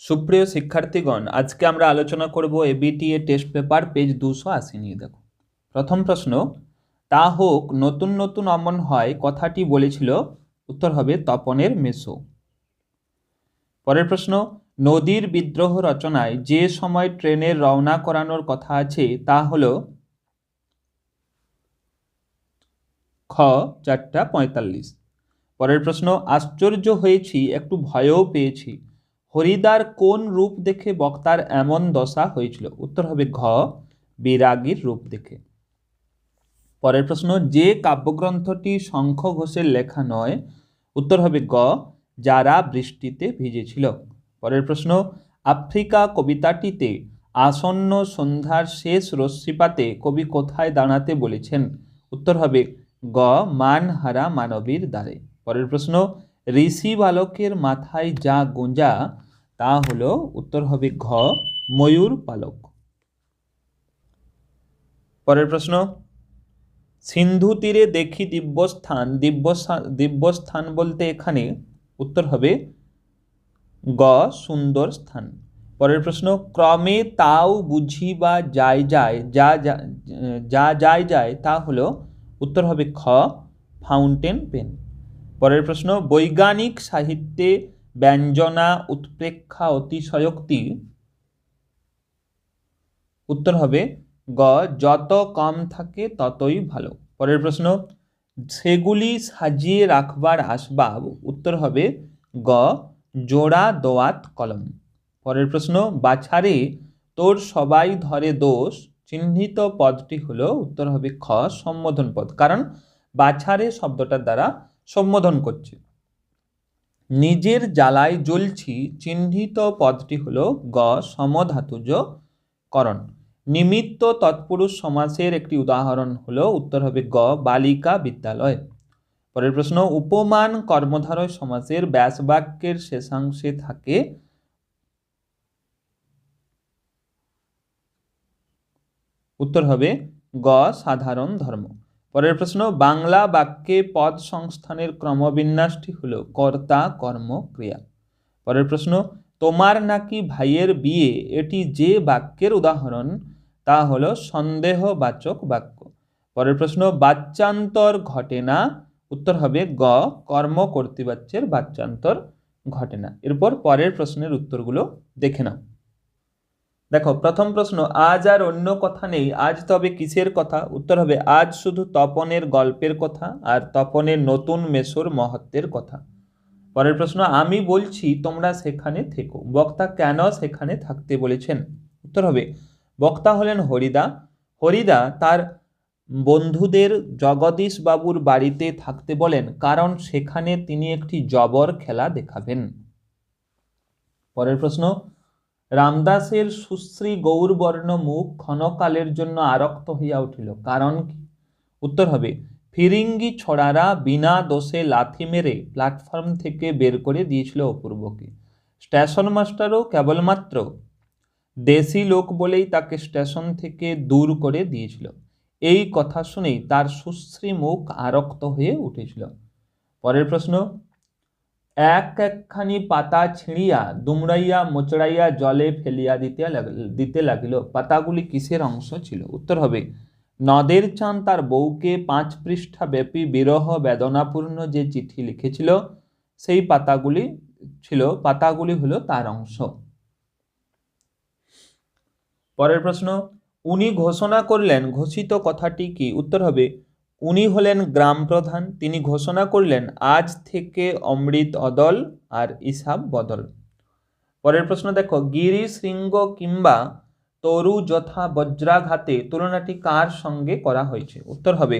সুপ্রিয় শিক্ষার্থীগণ, আজকে আমরা আলোচনা করব এবিটিএ টেস্ট পেপার পেজ 280 নিয়ে। দেখো, প্রথম প্রশ্ন, তা হোক নতুন নতুন অমন হয় কথাটি বলেছিল, উত্তর হবে তপনের মেসো। পরের প্রশ্ন, নদীর বিদ্রোহ রচনায় যে সময় ট্রেনের রওনা করানোর কথা আছে তা হলো খ 4:45। পরের প্রশ্ন, আশ্চর্য হয়েছি একটু ভয়ও পেয়েছি, হরিদার কোন রূপ দেখে বক্তার এমন দশা হয়েছিল? উত্তর হবে ঘ বিরাগীর রূপ দেখে। পরের প্রশ্ন, যে কাব্যগ্রন্থটি শঙ্খ ঘোষের লেখা নয়, উত্তর হবে গ যারা বৃষ্টিতে ভিজেছিল। পরের প্রশ্ন, আফ্রিকা কবিতাটিতে আসন্ন সন্ধ্যার শেষ রশ্মিপাতে কবি কোথায় দাঁড়াতে বলেছেন? উত্তর হবে গ মানহারা মানবীর দ্বারে। পরের প্রশ্ন, ঋষি বালকের মাথায় যা গোঁজা তা হলো, উত্তর হবে ঘ ময়ূর পালক। পরের প্রশ্ন, সিন্ধু তীরে দেখি দিব্যস্থান, দিব্যস্থান বলতে এখানে উত্তর হবে গ সুন্দর স্থান। পরের প্রশ্ন, ক্রমে তাও বুঝি বা যায় যায় যা যায় যায় তা হলো, উত্তর হবে খ ফাউন্টেন পেন। পরের প্রশ্ন, বৈজ্ঞানিক সাহিত্যে ব্যঞ্জনা উৎপ্রেক্ষা অতিশয়োক্তি, উত্তর হবে গ যত কম থাকে ততই ভালো। পরের প্রশ্ন, সেগুলি সাজিয়ে রাখবার আসবাব, উত্তর হবে গ জোড়া দোয়াত কলম। পরের প্রশ্ন, বাছারে তোর সবাই ধরে দোষ চিহ্নিত পদটি হলো, উত্তর হবে খ সম্বোধন পদ, কারণ বাছারে শব্দটার দ্বারা সম্বোধন করছে। নিজের জ্বালায় জ্বলছি চিহ্নিত পদটি হলো গ সমধাতুজ করণ। নিমিত্ত তৎপুরুষ সমাসের একটি উদাহরণ হলো, উত্তর হবে গ বালিকা বিদ্যালয়। পরের প্রশ্ন, উপমান কর্মধারয় সমাসের ব্যাসবাক্যের শেষাংশে থাকে, উত্তর হবে গ সাধারণ ধর্ম। পরের প্রশ্ন, বাংলা বাক্যে পদ সংস্থানের ক্রমবিন্যাসটি হলো কর্তা কর্ম ক্রিয়া। পরের প্রশ্ন, তোমার নাকি ভাইয়ের বিয়ে, এটি যে বাক্যের উদাহরণ তা হলো সন্দেহবাচক বাক্য। পরের প্রশ্ন, বাচ্যান্তর ঘটে না, উত্তর হবে গ কর্ম কর্তৃবাচ্যের বাচ্যান্তর ঘটে না। এরপর পরের প্রশ্নের উত্তরগুলো দেখে নাও। দেখো, প্রথম প্রশ্ন, আজ আর অন্য কথা নেই, আজ তবে কিসের কথা? উত্তর হবে আজ শুধু তপনের গল্পের কথা আর তপনের নতুন মেসোর মহত্বের কথা। পরের প্রশ্ন, আমি বলছি তোমরা সেখানে থেকো, বক্তা কেন সেখানে থাকতে বলেছেন? উত্তর হবে বক্তা হলেন হরিদা। হরিদা তার বন্ধুদের জগদীশ বাবুর বাড়িতে থাকতে বলেন কারণ সেখানে তিনি একটি জবর খেলা দেখাবেন। পরের প্রশ্ন, রামদাসের সুশ্রী গৌরবর্ণ মুখ ক্ষণকালের জন্য আরক্ত হইয়া উঠিল, কারণ কি? উত্তর হবে ফিরিঙ্গি ছোড়ারা বিনা দোষে লাথি মেরে প্ল্যাটফর্ম থেকে বের করে দিয়েছিল অপূর্বকে। স্টেশন মাস্টারও কেবলমাত্র দেশি লোক বলেই তাকে স্টেশন থেকে দূর করে দিয়েছিল। এই কথা শুনেই তার সুশ্রী মুখ আরক্ত হয়ে উঠেছিল। পরের প্রশ্ন, একখানি পাতা ছিঁড়িয়া দুমড়াইয়া মোচড়াইয়া জলে ফেলিয়া দিতে লাগিল, পাতাগুলি কিসের অংশ ছিল? উত্তর হবে নদের চাঁদ তার বউকে 5 পৃষ্ঠা ব্যাপী বিরহ বেদনাপূর্ণ যে চিঠি লিখেছিল সেই পাতাগুলি হলো তার অংশ। পরের প্রশ্ন, উনি ঘোষণা করলেন, ঘোষিত কথাটি কি? উত্তর হবে উনি হলেন গ্রাম প্রধান, তিনি ঘোষণা করলেন আজ থেকে অমৃত অদল আর ইসাব বদল। পরের প্রশ্ন দেখো, গিরি শৃঙ্গ কিংবা তরু যথা বজ্রাঘাতে তুলনাটি কার সঙ্গে করা হয়েছে? উত্তর হবে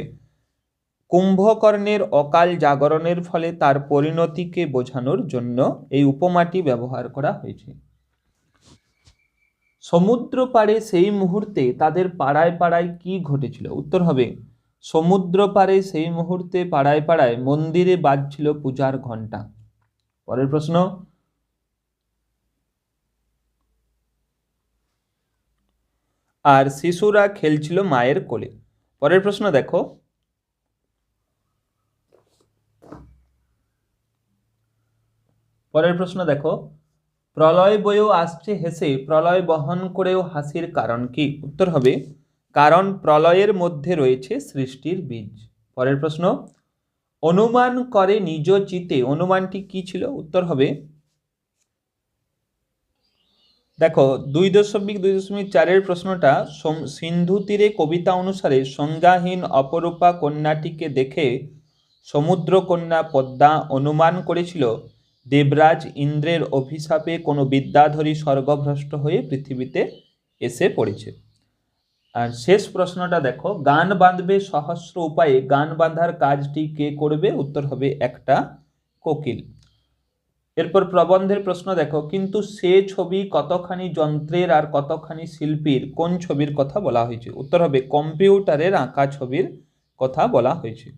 কুম্ভকর্ণের অকাল জাগরণের ফলে তার পরিণতিকে বোঝানোর জন্য এই উপমাটি ব্যবহার করা হয়েছে। সমুদ্র পাড়ে সেই মুহূর্তে তাদের পাড়ায় পাড়ায় কি ঘটেছিল? উত্তর হবে সমুদ্র পাড়ে সেই মুহূর্তে পাড়ায় পাড়ায় মন্দিরে বাজছিল পূজার ঘণ্টা। পরের প্রশ্ন, আর শিশুরা খেলছিল মায়ের কোলে। পরের প্রশ্ন দেখো, প্রলয় বয়েও আসছে হেসে, প্রলয় বহন করেও হাসির কারণ কি? উত্তর হবে কারণ প্রলয়ের মধ্যে রয়েছে সৃষ্টির বীজ। পরের প্রশ্ন, অনুমান করে নিজ চিতে, অনুমানটি কি ছিল? উত্তর হবে, দেখো 2.2.4 প্রশ্নটা, সিন্ধু তীরে কবিতা অনুসারে সংজ্ঞাহীন অপরূপা কন্যাটিকে দেখে সমুদ্র কন্যা পদ্মা অনুমান করেছিল দেবরাজ ইন্দ্রের অভিশাপে কোনো বিদ্যাধরী স্বর্গভ্রষ্ট হয়ে পৃথিবীতে এসে পড়েছে। আর শেষ প্রশ্নটা দেখো, গান বাঁধবে সহস্র উপায়ে, গান বাঁধার কাজটি কে করবে? উত্তর হবে একটা কোকিল। এরপর প্রবন্ধের প্রশ্ন দেখো, কিন্তু সে ছবি কতখানি যন্ত্রের আর কতখানি শিল্পীর, কোন ছবির কথা বলা হয়েছে? উত্তর হবে কম্পিউটারের আঁকা ছবির কথা বলা হয়েছে।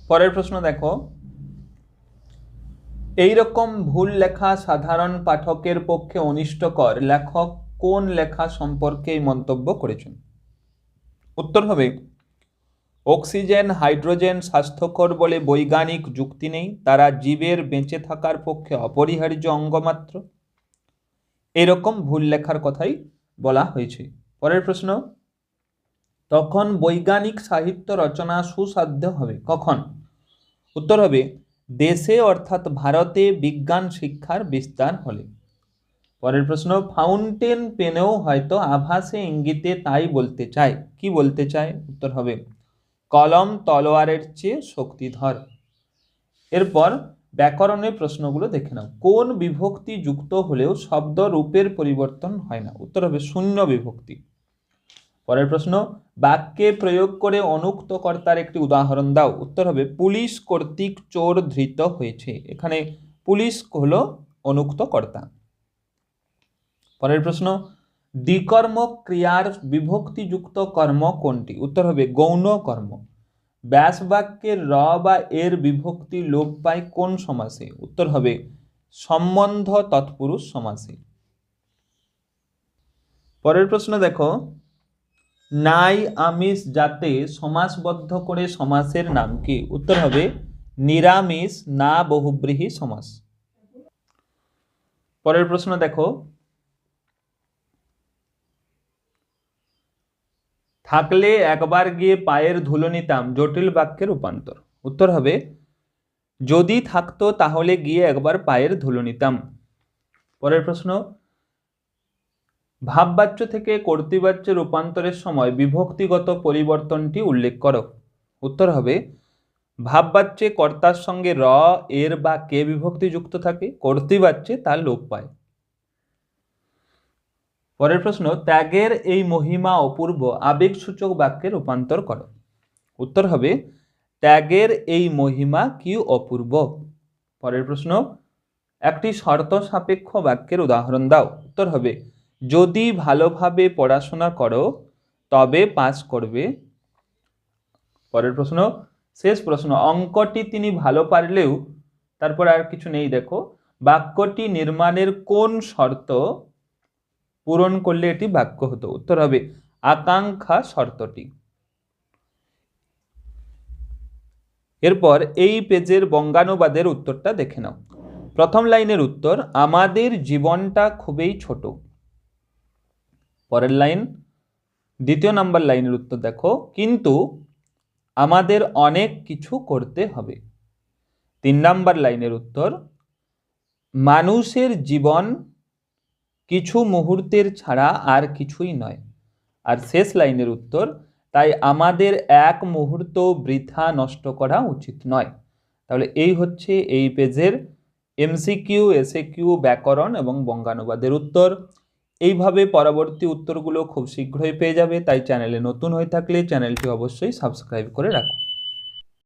পরের প্রশ্ন দেখো, এইরকম ভুল লেখা সাধারণ পাঠকের পক্ষে অনিষ্টকর, লেখক কোন লেখা সম্পর্কে এই মন্তব্য করেছেন? উত্তর হবে, অক্সিজেন হাইড্রোজেন স্বাস্থ্যকর বলে বৈজ্ঞানিক যুক্তি নেই, তারা জীবের বেঁচে থাকার পক্ষে অপরিহার্য অঙ্গ মাত্র। এরকম ভুল লেখার কথাই বলা হয়েছে। পরের প্রশ্ন, তখন বৈজ্ঞানিক সাহিত্য রচনা সুসাধ্য হবে কখন? উত্তর হবে, দেশে অর্থাৎ ভারতে বিজ্ঞান শিক্ষার বিস্তার হলে। পরের প্রশ্ন, ফাউন্টেন পেনেও হয়তো আভাসে ইঙ্গিতে তাই বলতে চায়, কি বলতে চায়? উত্তর হবে, কলম তলোয়ারের চেয়ে শক্তিধর। এরপর ব্যাকরণের প্রশ্নগুলো দেখে নাও। কোন বিভক্তি যুক্ত হলেও শব্দ রূপের পরিবর্তন হয় না? উত্তর হবে শূন্য বিভক্তি। পরের প্রশ্ন, বাক্যে প্রয়োগ করে অনুক্ত কর্তার একটি উদাহরণ দাও। উত্তর হবে, পুলিশ কর্তৃক চোর ধৃত হয়েছে। এখানে পুলিশ হলো অনুক্ত কর্তা। পরের প্রশ্ন, দ্বিকর্ম ক্রিয়ার বিভক্তিযুক্ত কর্ম কোনটি? উত্তর হবে গৌণ কর্ম। ব্যাস বাক্যের র বা এর বিভক্তি লোপ পায় কোন সমাসে? উত্তর হবে সম্বন্ধ তৎপুরুষ সমাসে। পরের প্রশ্ন দেখো, নাই আমিষ যাতে সমাসবদ্ধ করে সমাসের নাম কি? উত্তর হবে নিরামিষ না বহুব্রীহি সমাস। পরের প্রশ্ন দেখো, থাকলে একবার গিয়ে পায়ের ধুলো নিতাম জটিল বাক্যের রূপান্তর। উত্তর হবে, যদি থাকতো তাহলে গিয়ে একবার পায়ের ধুলো নিতাম। পরের প্রশ্ন, ভাববাচ্য থেকে কর্তৃবাচ্যে রূপান্তরের সময় বিভক্তিগত পরিবর্তনটি উল্লেখ করো। উত্তর হবে, ভাববাচ্যে কর্তার সঙ্গে র, এর বা কে বিভক্তি যুক্ত থাকে, কর্তৃবাচ্যে তার লোপ পায়। পরের প্রশ্ন, ত্যাগের এই মহিমা অপূর্ব আবেগসূচক বাক্যে রূপান্তর করো। উত্তর হবে, ত্যাগের এই মহিমা কি অপূর্ব। পরের প্রশ্ন, একটি শর্ত সাপেক্ষ বাক্যের উদাহরণ দাও। উত্তর হবে, যদি ভালোভাবে পড়াশোনা করো তবে পাস করবে। পরের প্রশ্ন, শেষ প্রশ্ন, অঙ্কটি তিনি ভালো পারলেও, তারপর আর কিছু নেই দেখো, বাক্যটি নির্মাণের কোন শর্ত পূরণ করলে এটি বাক্য হতো? উত্তর হবে আকাঙ্ক্ষা শর্তটি। এরপর এই পেজের বঙ্গানুবাদের উত্তরটা দেখে নাও। প্রথম লাইনের উত্তর, আমাদের জীবনটা খুবই ছোট। পরের লাইন, দ্বিতীয় নাম্বার লাইনের উত্তর দেখো, কিন্তু আমাদের অনেক কিছু করতে হবে। 3 নাম্বার লাইনের উত্তর, মানুষের জীবন কিছু মুহূর্তের ছাড়া আর কিছুই নয়। আর শেষ লাইনের উত্তর, তাই আমাদের এক মুহূর্ত বৃথা নষ্ট করা উচিত নয়। তাহলে এই হচ্ছে এই পেজের এমসিকিউ, এসএকিউ, ব্যাকরণ এবং বঙ্গানুবাদের উত্তর। এইভাবে পরবর্তী উত্তরগুলো খুব শীঘ্রই পেয়ে যাবে। তাই চ্যানেলে নতুন হয়ে থাকলে চ্যানেলটি অবশ্যই সাবস্ক্রাইব করে রাখো।